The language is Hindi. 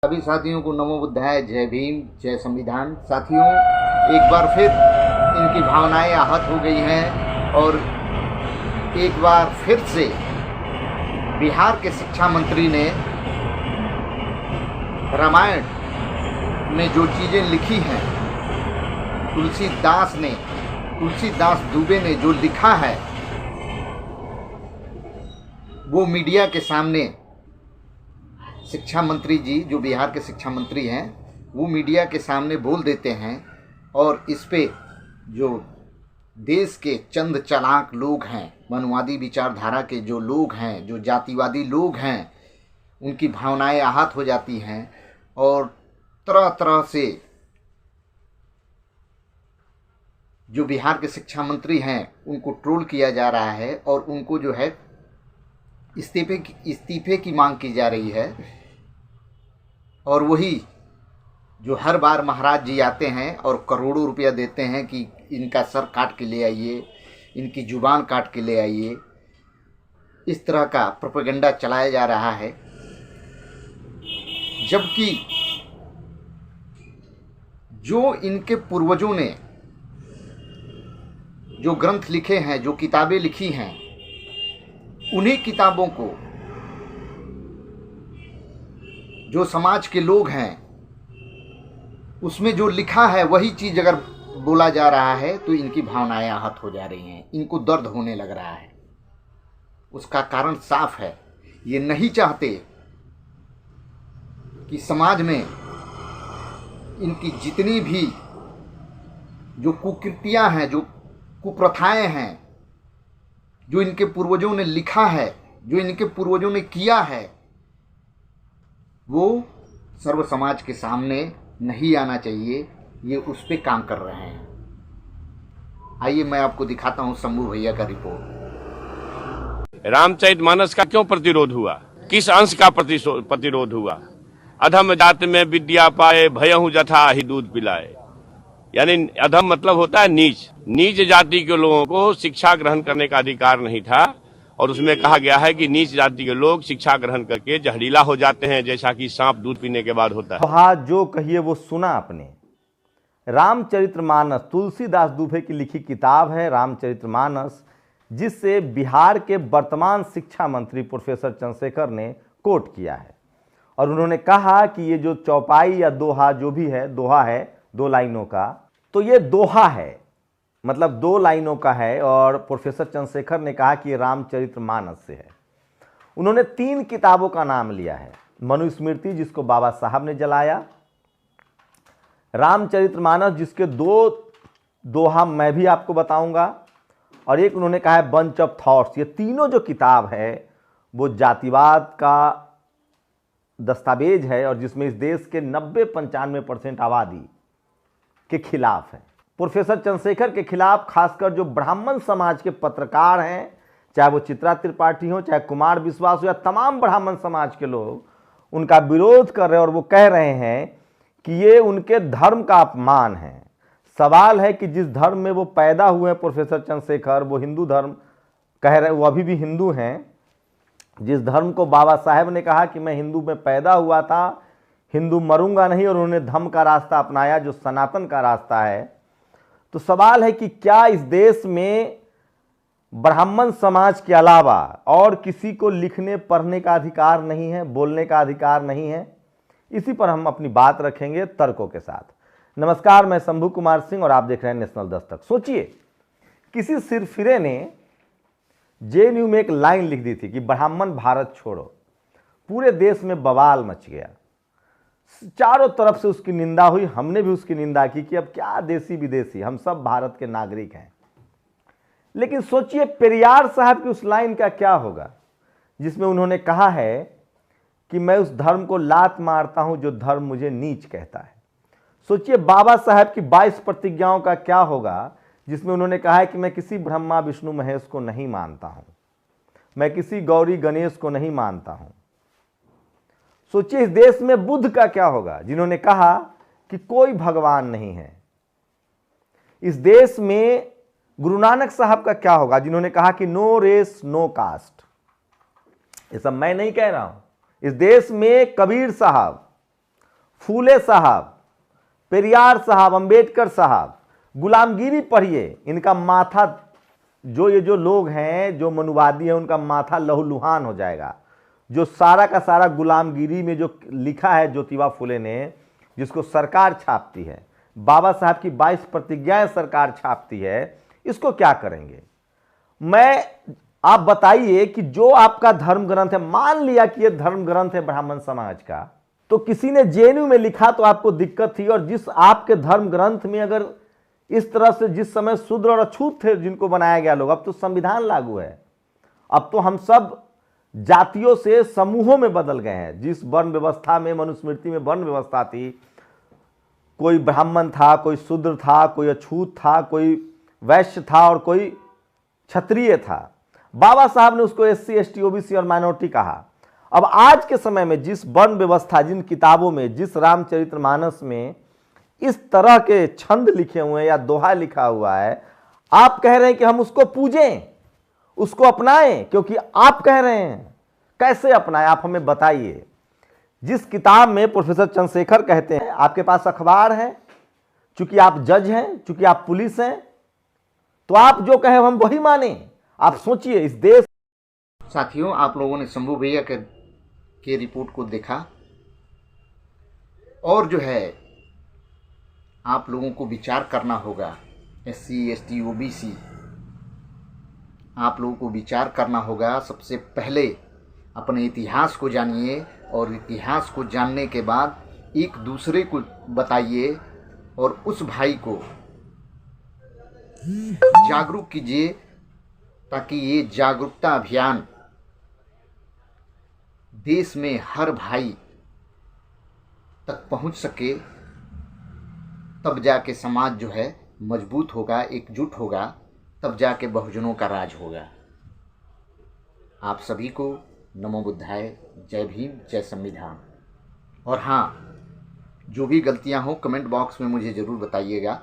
सभी साथियों को नमो बुद्धाय, जय भीम, जय संविधान। साथियों, एक बार फिर इनकी भावनाएं आहत हो गई हैं और एक बार फिर से बिहार के शिक्षा मंत्री ने रामायण में जो चीज़ें लिखी हैं, तुलसीदास दुबे ने जो लिखा है वो मीडिया के सामने शिक्षा मंत्री जी, जो बिहार के शिक्षा मंत्री हैं, वो मीडिया के सामने बोल देते हैं और इस पे जो देश के चंद चालाक लोग हैं, मनुवादी विचारधारा के जो लोग हैं, जो जातिवादी लोग हैं, उनकी भावनाएं आहत हो जाती हैं और तरह तरह से जो बिहार के शिक्षा मंत्री हैं उनको ट्रोल किया जा रहा है और उनको जो है इस्तीफे की मांग की जा रही है। और वही जो हर बार महाराज जी आते हैं और करोड़ों रुपया देते हैं कि इनका सर काट के ले आइए, इनकी जुबान काट के ले आइए, इस तरह का प्रोपेगेंडा चलाया जा रहा है। जबकि जो इनके पूर्वजों ने जो ग्रंथ लिखे हैं, जो किताबें लिखी हैं, उन्हीं किताबों को जो समाज के लोग हैं उसमें जो लिखा है वही चीज़ अगर बोला जा रहा है तो इनकी भावनाएं आहत हो जा रही हैं, इनको दर्द होने लग रहा है। उसका कारण साफ है, ये नहीं चाहते कि समाज में इनकी जितनी भी जो कुकृतियां हैं, जो कुप्रथाएं हैं, जो इनके पूर्वजों ने लिखा है, जो इनके पूर्वजों ने किया है, वो सर्व समाज के सामने नहीं आना चाहिए। ये उस पर काम कर रहे हैं। आइए मैं आपको दिखाता हूं शंभू भैया का रिपोर्ट। रामचरितमानस का क्यों प्रतिरोध हुआ, किस अंश का प्रतिरोध हुआ? अधम जात में विद्या पाए, भयहु जथा ही दूध पिलाए। यानी अधम मतलब होता है नीच। नीच जाति के लोगों को शिक्षा ग्रहण करने का अधिकार नहीं था और उसमें कहा गया है कि नीच जाति के लोग शिक्षा ग्रहण करके जहरीला हो जाते हैं, जैसा कि सांप दूध पीने के बाद होता है। हाँ, जो कहिए वो सुना आपने। रामचरितमानस तुलसीदास दुबे की लिखी किताब है रामचरितमानस, जिससे बिहार के वर्तमान शिक्षा मंत्री प्रोफेसर चंद्रशेखर ने कोट किया है और उन्होंने कहा कि ये जो चौपाई या दोहा जो भी है, दोहा है 2 लाइनों का, तो ये दोहा है, मतलब 2 लाइनों का है। और प्रोफेसर चंद्रशेखर ने कहा कि ये रामचरितमानस से है। उन्होंने 3 किताबों का नाम लिया है। मनुस्मृति, जिसको बाबा साहब ने जलाया, रामचरितमानस, जिसके 2 दोहा मैं भी आपको बताऊंगा, और एक उन्होंने कहा है बंच ऑफ थॉट्स। ये तीनों जो किताब है वो जातिवाद का दस्तावेज है और जिसमें इस देश के 90-95% आबादी के खिलाफ है। प्रोफेसर चंद्रशेखर के खिलाफ खासकर जो ब्राह्मण समाज के पत्रकार हैं, चाहे वो चित्रा त्रिपाठी हो, चाहे कुमार विश्वास हो, या तमाम ब्राह्मण समाज के लोग उनका विरोध कर रहे हैं और वो कह रहे हैं कि ये उनके धर्म का अपमान है। सवाल है कि जिस धर्म में वो पैदा हुए हैं प्रोफेसर चंद्रशेखर, वो हिंदू धर्म कह रहे, वो अभी भी हिंदू हैं। जिस धर्म को बाबा साहेब ने कहा कि मैं हिंदू में पैदा हुआ था, हिंदू मरूंगा नहीं, और उन्होंने धम्म का रास्ता अपनाया जो सनातन का रास्ता है। तो सवाल है कि क्या इस देश में ब्राह्मण समाज के अलावा और किसी को लिखने पढ़ने का अधिकार नहीं है, बोलने का अधिकार नहीं है? इसी पर हम अपनी बात रखेंगे तर्कों के साथ। नमस्कार, मैं शंभू कुमार सिंह और आप देख रहे हैं नेशनल दस्तक। सोचिए, किसी सिरफिरे ने जेएनयू में एक लाइन लिख दी थी कि ब्राह्मण भारत छोड़ो। पूरे देश में बवाल मच गया, चारों तरफ से उसकी निंदा हुई, हमने भी उसकी निंदा की कि अब क्या देसी विदेशी, हम सब भारत के नागरिक हैं। लेकिन सोचिए पेरियार साहब की उस लाइन का क्या होगा जिसमें उन्होंने कहा है कि मैं उस धर्म को लात मारता हूं जो धर्म मुझे नीच कहता है। सोचिए बाबा साहब की 22 प्रतिज्ञाओं का क्या होगा जिसमें उन्होंने कहा है कि मैं किसी ब्रह्मा विष्णु महेश को नहीं मानता हूं, मैं किसी गौरी गणेश को नहीं मानता हूं। सोचिए इस देश में बुद्ध का क्या होगा, जिन्होंने कहा कि कोई भगवान नहीं है। इस देश में गुरु नानक साहब का क्या होगा, जिन्होंने कहा कि नो रेस नो कास्ट। ये सब मैं नहीं कह रहा हूं। इस देश में कबीर साहब, फूले साहब, पेरियार साहब, अंबेडकर साहब, गुलामगिरी पढ़िए, इनका माथा, ये जो लोग हैं, जो मनुवादी हैं, उनका माथा लहूलुहान हो जाएगा। जो सारा का सारा गुलामगिरी में जो लिखा है ज्योतिबा फुले ने, जिसको सरकार छापती है, बाबा साहब की 22 प्रतिज्ञाएं सरकार छापती है, इसको क्या करेंगे? आप बताइए कि जो आपका धर्म ग्रंथ है, मान लिया कि यह धर्म ग्रंथ है ब्राह्मण समाज का, तो किसी ने जेएनयू में लिखा तो आपको दिक्कत थी, और जिस आपके धर्म ग्रंथ में अगर इस तरह से जिस समय शूद्र और अछूत थे जिनको बनाया गया लोग, अब तो संविधान लागू है, अब तो हम सब जातियों से समूहों में बदल गए हैं। जिस वर्ण व्यवस्था में, मनुस्मृति में वर्ण व्यवस्था थी, कोई ब्राह्मण था, कोई शूद्र था, कोई अछूत था, कोई वैश्य था और कोई क्षत्रिय था, बाबा साहब ने उसको एससी, एसटी, ओबीसी और माइनॉरिटी कहा। अब आज के समय में जिस वर्ण व्यवस्था, जिन किताबों में, जिस रामचरितमानस में इस तरह के छंद लिखे हुए हैं या दोहा लिखा हुआ है, आप कह रहे हैं कि हम उसको पूजें, उसको अपनाएं, क्योंकि आप कह रहे हैं। कैसे अपनाएं, आप हमें बताइए। जिस किताब में प्रोफेसर चंद्रशेखर कहते हैं, आपके पास अखबार है, चूंकि आप जज हैं, चूंकि आप पुलिस हैं, तो आप जो कहें हम वही माने। आप सोचिए, इस देश। साथियों, आप लोगों ने शंभू भैया के रिपोर्ट को देखा, और जो है आप लोगों को विचार करना होगा। एससी, एसटी, ओबीसी, आप लोगों को विचार करना होगा। सबसे पहले अपने इतिहास को जानिए, और इतिहास को जानने के बाद एक दूसरे को बताइए, और उस भाई को जागरूक कीजिए, ताकि ये जागरूकता अभियान देश में हर भाई तक पहुंच सके। तब जाके समाज जो है मजबूत होगा, एकजुट होगा, तब जाके बहुजनों का राज होगा। आप सभी को नमो बुद्धाय, जय भीम, जय संविधान। और हाँ, जो भी गलतियां हो कमेंट बॉक्स में मुझे ज़रूर बताइएगा।